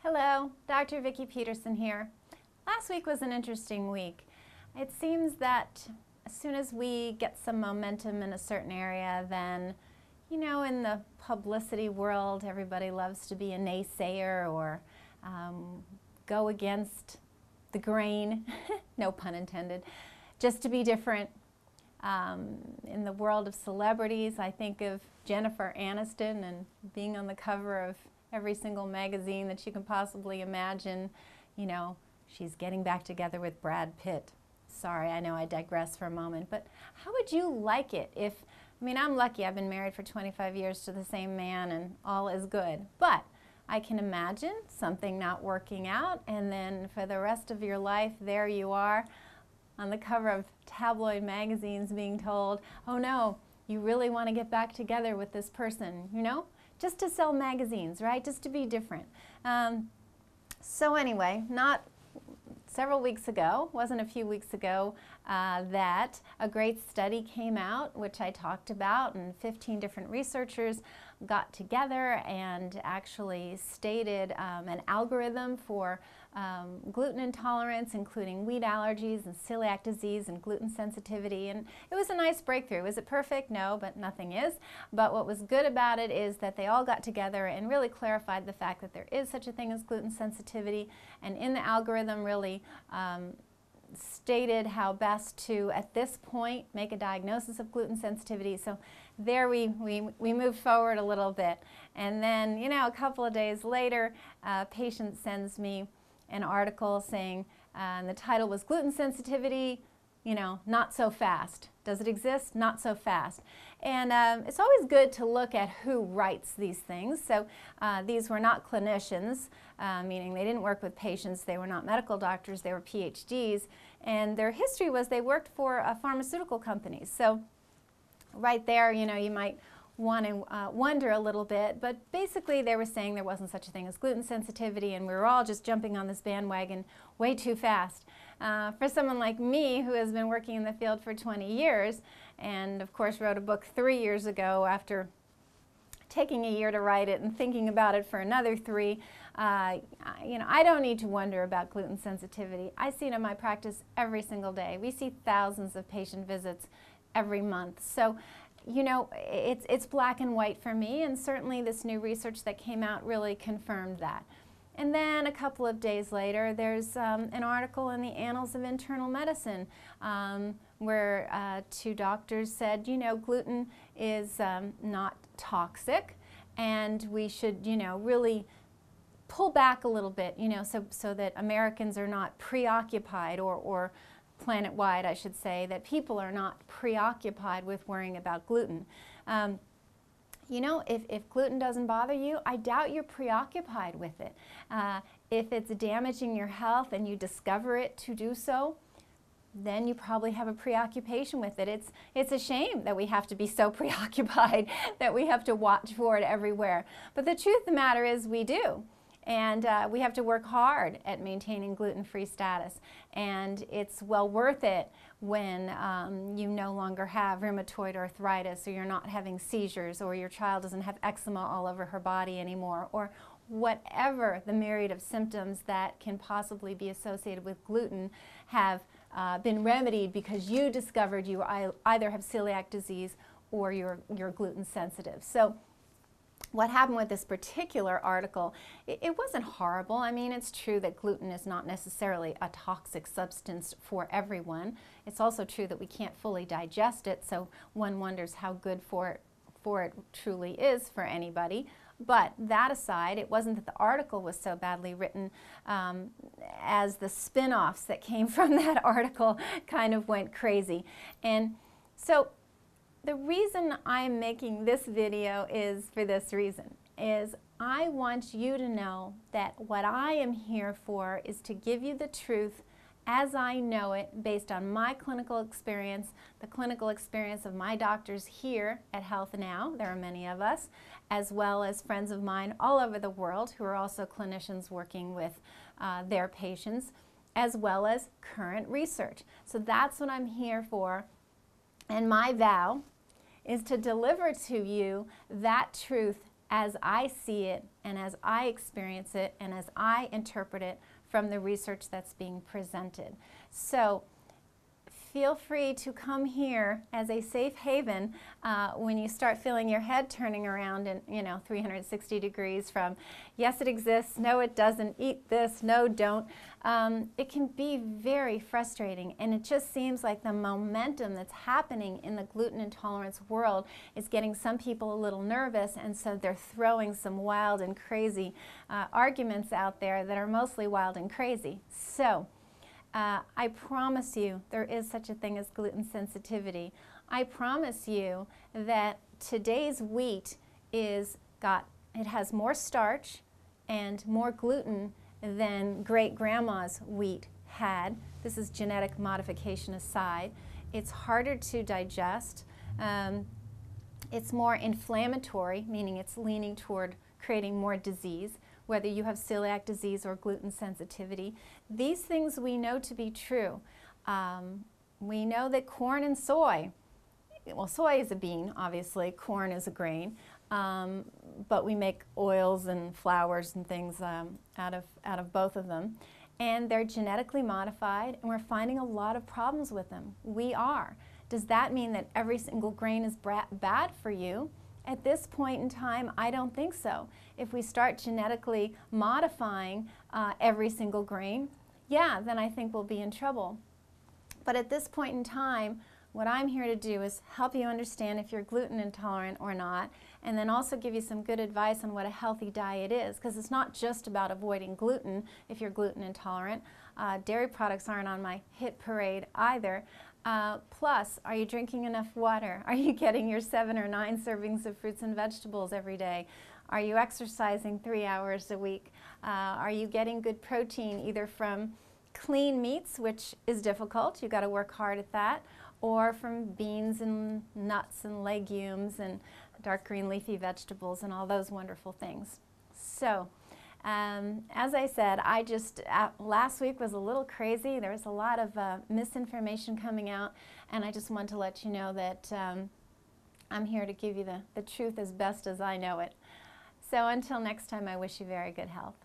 Hello, Dr. Vikki Petersen here. Last week was an interesting week. It seems that as soon as we get some momentum in a certain area, then, in the publicity world, everybody loves to be a naysayer or go against the grain, no pun intended, just to be different. In the world of celebrities, I think of Jennifer Aniston and being on the cover of every single magazine that you can possibly imagine. She's getting back together with Brad Pitt. Sorry, I know I digress for a moment, but how would you like it if, I'm lucky, I've been married for 25 years to the same man and all is good, but I can imagine something not working out and then for the rest of your life, there you are on the cover of tabloid magazines being told, oh no, you really want to get back together with this person, just to sell magazines, right? Just to be different. So anyway, not several weeks ago, wasn't a few weeks ago, that a great study came out, which I talked about, and 15 different researchers got together and actually stated an algorithm for gluten intolerance, including wheat allergies and celiac disease and gluten sensitivity. And it was a nice breakthrough. Is it perfect? No, but nothing is. But what was good about it is that they all got together and really clarified the fact that there is such a thing as gluten sensitivity, and in the algorithm really stated how best to, at this point, make a diagnosis of gluten sensitivity. So there we moved forward a little bit. And then, a couple of days later, a patient sends me an article saying, and the title was Gluten Sensitivity, not so fast. Does it exist? Not so fast. And it's always good to look at who writes these things. So these were not clinicians, meaning they didn't work with patients. They were not medical doctors. They were PhDs. And their history was they worked for pharmaceutical companies. So right there, you might want to wonder a little bit, but basically they were saying there wasn't such a thing as gluten sensitivity and we were all just jumping on this bandwagon way too fast. For someone like me who has been working in the field for 20 years and of course wrote a book 3 years ago after taking a year to write it and thinking about it for another 3, I don't need to wonder about gluten sensitivity. I see it in my practice every single day. We see thousands of patient visits every month. So it's black and white for me, and certainly this new research that came out really confirmed that. And then a couple of days later, there's an article in the Annals of Internal Medicine where 2 doctors said, gluten is not toxic, and we should, really pull back a little bit, so that Americans are not preoccupied or planet-wide, I should say, that people are not preoccupied with worrying about gluten. If gluten doesn't bother you, I doubt you're preoccupied with it. If it's damaging your health and you discover it to do so, then you probably have a preoccupation with it. It's a shame that we have to be so preoccupied that we have to watch for it everywhere. But the truth of the matter is we do. And we have to work hard at maintaining gluten-free status. And it's well worth it when you no longer have rheumatoid arthritis, or you're not having seizures, or your child doesn't have eczema all over her body anymore, or whatever the myriad of symptoms that can possibly be associated with gluten have been remedied because you discovered you either have celiac disease or you're gluten sensitive. So what happened with this particular article, it wasn't horrible. It's true that gluten is not necessarily a toxic substance for everyone. It's also true that we can't fully digest it, so one wonders how good for it truly is for anybody. But that aside, it wasn't that the article was so badly written as the spin-offs that came from that article kind of went crazy. And so the reason I'm making this video is for this reason, is I want you to know that what I am here for is to give you the truth as I know it based on my clinical experience, the clinical experience of my doctors here at Health Now, there are many of us, as well as friends of mine all over the world who are also clinicians working with their patients, as well as current research. So that's what I'm here for, and my vow is to deliver to you that truth as I see it and as I experience it and as I interpret it from the research that's being presented. So feel free to come here as a safe haven when you start feeling your head turning around in 360 degrees from yes it exists, no it doesn't, eat this, no don't. It can be very frustrating, and it just seems like the momentum that's happening in the gluten intolerance world is getting some people a little nervous, and so they're throwing some wild and crazy arguments out there that are mostly wild and crazy. So I promise you there is such a thing as gluten sensitivity. I promise you that today's wheat it has more starch and more gluten than great-grandma's wheat had. This is genetic modification aside. It's harder to digest. It's more inflammatory, meaning it's leaning toward creating more disease, whether you have celiac disease or gluten sensitivity. These things we know to be true. We know that corn and soy, well, soy is a bean, obviously, corn is a grain, but we make oils and flours and things out of both of them. And they're genetically modified, and we're finding a lot of problems with them. We are. Does that mean that every single grain is bad for you? At this point in time, I don't think so. If we start genetically modifying every single grain, yeah, then I think we'll be in trouble. But at this point in time, what I'm here to do is help you understand if you're gluten intolerant or not, and then also give you some good advice on what a healthy diet is, because it's not just about avoiding gluten if you're gluten intolerant. Dairy products aren't on my hit parade either. Plus, are you drinking enough water? Are you getting your 7 or 9 servings of fruits and vegetables every day? Are you exercising 3 hours a week? Are you getting good protein either from clean meats, which is difficult, you've got to work hard at that, or from beans and nuts and legumes and dark green leafy vegetables and all those wonderful things. So, as I said, last week was a little crazy. There was a lot of misinformation coming out, and I just want to let you know that I'm here to give you the truth as best as I know it. So until next time, I wish you very good health.